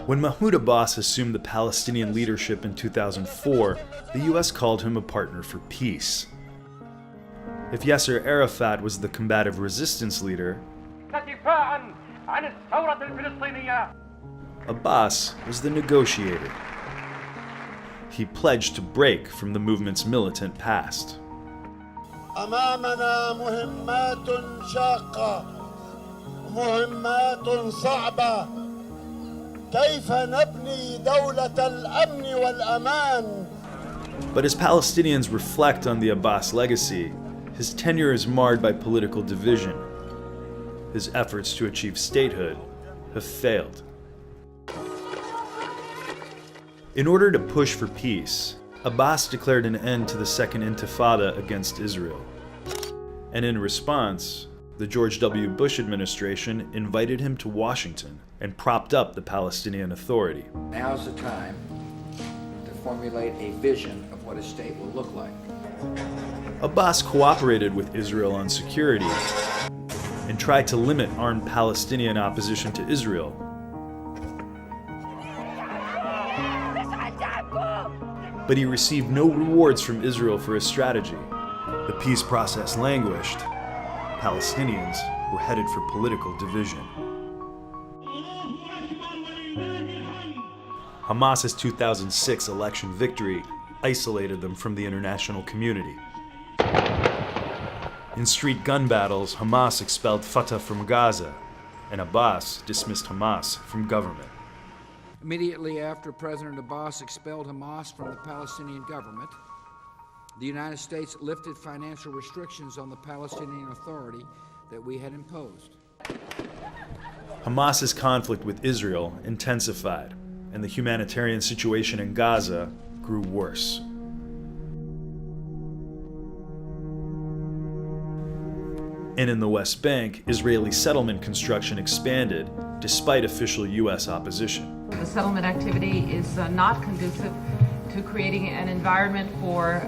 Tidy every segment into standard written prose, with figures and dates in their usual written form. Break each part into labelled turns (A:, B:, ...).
A: When Mahmoud Abbas assumed the Palestinian leadership in 2004, the US called him a partner for peace. If Yasser Arafat was the combative resistance leader, Abbas was the negotiator. He pledged to break from the movement's militant past.
B: أمامنا مهمات شاقة مهمات صعبة كيف نبني دولة الأمن والأمان.
A: But as Palestinians reflect on the Abbas legacy, his tenure is marred by political division. His efforts to achieve statehood have failed. In order to push for peace, Abbas declared an end to the Second Intifada against Israel. And in response, the George W. Bush administration invited him to Washington and propped up the Palestinian Authority.
C: Now's the time to formulate a vision of what a state will look like.
A: Abbas cooperated with Israel on security and tried to limit armed Palestinian opposition to Israel. But he received no rewards from Israel for his strategy. The peace process languished. Palestinians were headed for political division. Hamas's 2006 election victory isolated them from the international community. In street gun battles, Hamas expelled Fatah from Gaza, and Abbas dismissed Hamas from government.
C: Immediately after President Abbas expelled Hamas from the Palestinian government, the United States lifted financial restrictions on the Palestinian Authority that we had imposed.
A: Hamas's conflict with Israel intensified, and the humanitarian situation in Gaza grew worse. And in the West Bank, Israeli settlement construction expanded despite official U.S. opposition.
D: The settlement activity is not conducive to creating an environment for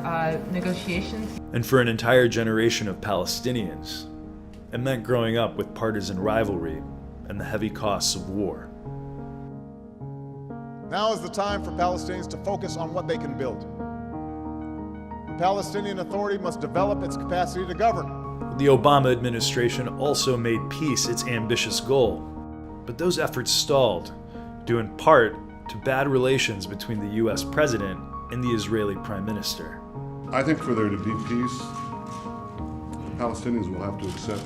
D: negotiations.
A: And for an entire generation of Palestinians, it meant growing up with partisan rivalry and the heavy costs of war.
E: Now is the time for Palestinians to focus on what they can build. The Palestinian Authority must develop its capacity to govern.
A: The Obama administration also made peace its ambitious goal, but those efforts stalled, due in part to bad relations between the U.S. president and the Israeli prime minister.
F: I think for there to be peace, the Palestinians will have to accept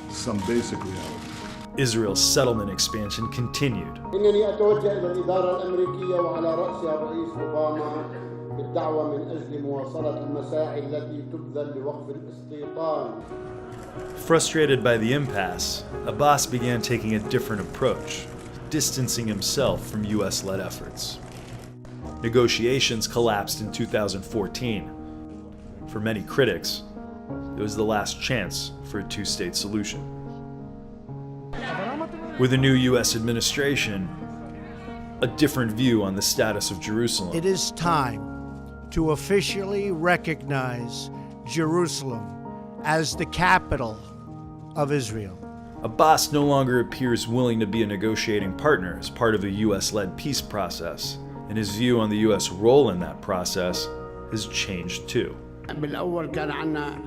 F: some basic reality.
A: Israel's settlement expansion continued.
B: إنني أتوجه إلى الإدارة الأمريكية وعلى رأسها الرئيس أوباما بالدعوة من أجل مواصلة المساعي التي تبذل لوقف الاستيطان.
A: Frustrated by the impasse, Abbas began taking a different approach, distancing himself from US-led efforts. Negotiations collapsed in 2014. For many critics, it was the last chance for a two-state solution. With a new US administration, a different view on the status of Jerusalem.
G: It is time to officially recognize Jerusalem as the capital of Israel.
A: Abbas no longer appears willing to be a negotiating partner as part of a US-led peace process, and his view on the US role in that process has changed too.
B: بالأول كان عنا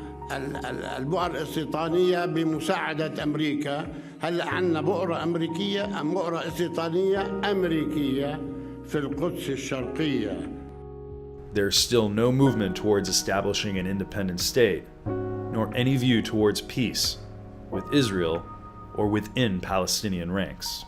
B: البؤر الاستيطانية بمساعدة أمريكا، هلا عنا بؤرة أمريكية أم بؤرة استيطانية أمريكية في القدس الشرقية.
A: There's still no movement towards establishing an independent state, nor any view towards peace with Israel or within Palestinian ranks.